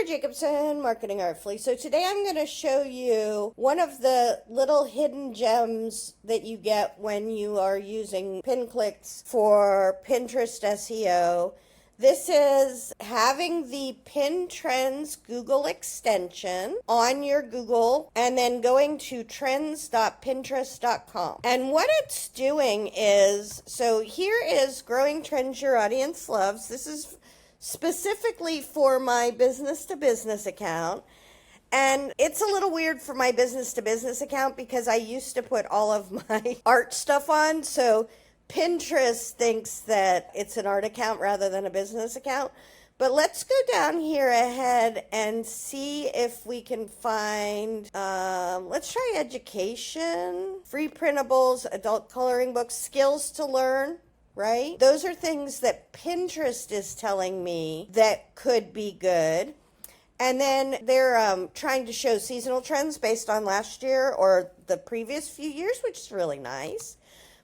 Sarah Jacobson, Marketing Artfully. So today I'm going to show you one of the little hidden gems that you get when you are using Pinclicks for Pintrest SEO. This is having the Pintrends Google extension on your Google and then going to trends.pinterest.com. And what it's doing is, so here is Growing Trends Your Audience Loves. This is specifically for my business-to-business account. And it's a little weird for my business-to-business account because I used to put all of my art stuff on. So Pinterest thinks that it's an art account rather than a business account. But let's go down here ahead and see if we can find, let's try education, free printables, adult coloring books, skills to learn, right? Those are things that Pinterest is telling me that could be good. And then they're trying to show seasonal trends based on last year or the previous few years, which is really nice.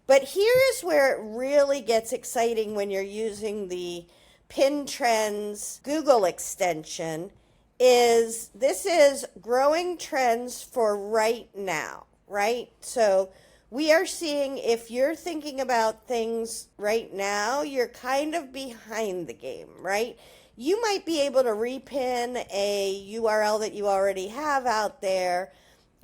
But here is where it really gets exciting when you're using the Pintrends Google extension. This is growing trends for right now, right? So we are seeing if you're thinking about things right now, you're kind of behind the game, right? You might be able to repin a URL that you already have out there.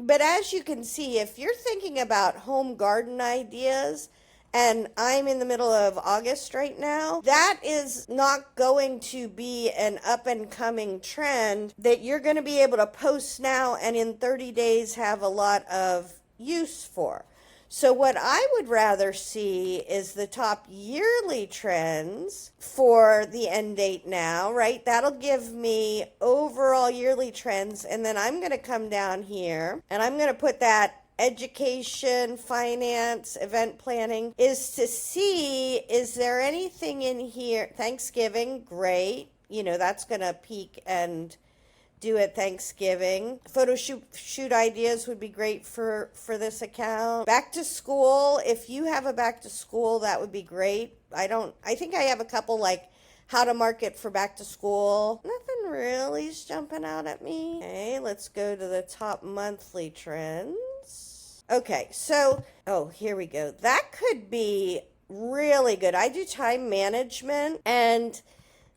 But as you can see, if you're thinking about home garden ideas, and I'm in the middle of August right now, that is not going to be an up and coming trend that you're going to be able to post now and in 30 days have a lot of use for. So what I would rather see is the top yearly trends for the end date now, right? That'll give me overall yearly trends. And then I'm going to come down here and I'm going to put that education, finance, event planning is to see, is there anything in here? Thanksgiving, great. You know, that's going to peak and do at Thanksgiving. Photo shoot ideas would be great for this account. Back to school, if you have a back to school, that would be great. I think I have a couple like how to market for back to school. Nothing really is jumping out at me. Okay, let's go to the top monthly trends. Okay, so, here we go. That could be really good. I do time management, and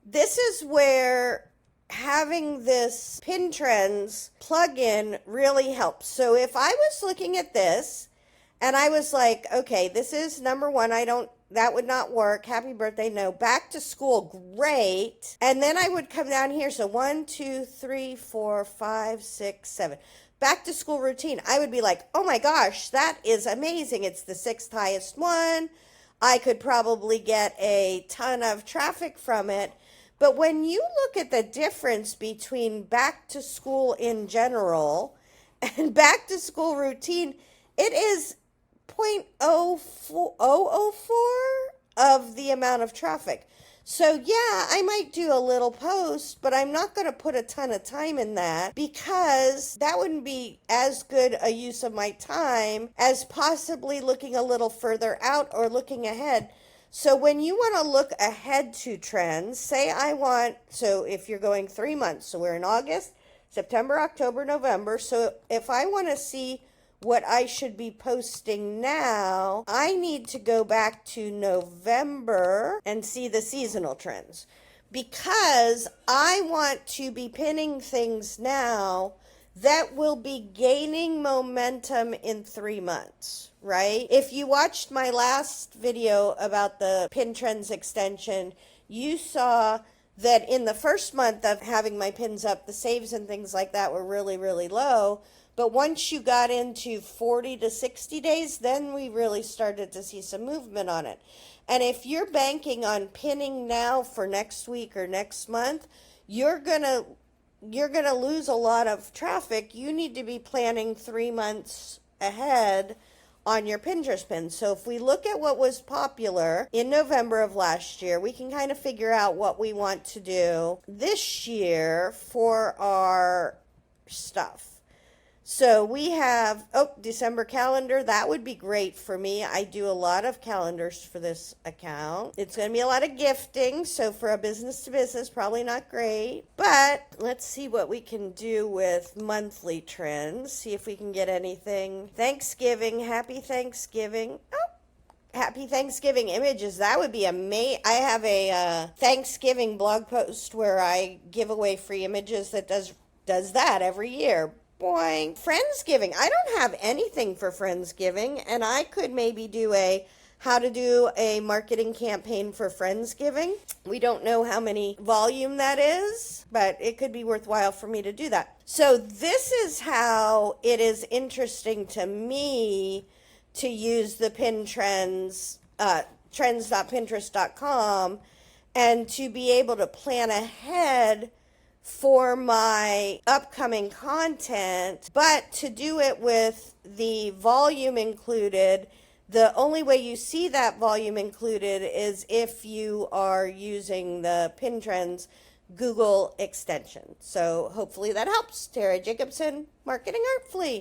this is where having this Pintrends plugin really helps. So if I was looking at this and I was like, okay, this is number one, that would not work. Happy birthday, no. Back to school, great. And then I would come down here. So 1, 2, 3, 4, 5, 6, 7. Back to school routine. I would be like, oh my gosh, that is amazing. It's the 6th highest one. I could probably get a ton of traffic from it. But when you look at the difference between back to school in general and back to school routine, it is 0.004 of the amount of traffic. So yeah, I might do a little post, but I'm not going to put a ton of time in that because that wouldn't be as good a use of my time as possibly looking a little further out or looking ahead. So when you want to look ahead to trends, so if you're going 3 months, so we're in August, September, October, November. So if I want to see what I should be posting now, I need to go back to November and see the seasonal trends because I want to be pinning things now that will be gaining momentum in 3 months, right? If you watched my last video about the Pintrends extension, you saw that in the first month of having my pins up, the saves and things like that were really, really low. But once you got into 40 to 60 days, then we really started to see some movement on it. And if you're banking on pinning now for next week or next month, you're going to lose a lot of traffic. You need to be planning 3 months ahead on your Pinterest pins. So if we look at what was popular in November of last year, we can kind of figure out what we want to do this year for our stuff. So we have, December calendar. That would be great for me. I do a lot of calendars for this account. It's going to be a lot of gifting. So for a business to business, probably not great. But let's see what we can do with monthly trends. See if we can get anything. Thanksgiving. Happy Thanksgiving. Happy Thanksgiving images. That would be amazing. I have a Thanksgiving blog post where I give away free images that does that every year. Boing. Friendsgiving. I don't have anything for Friendsgiving, and I could maybe do how to do a marketing campaign for Friendsgiving. We don't know how many volume that is, but it could be worthwhile for me to do that. So this is how it is interesting to me to use the Pintrends, trends.pinterest.com, and to be able to plan ahead for my upcoming content, but to do it with the volume included. The only way you see that volume included is if you are using the Pintrends Google extension. So hopefully that helps. Tara Jacobson, Marketing Artfully.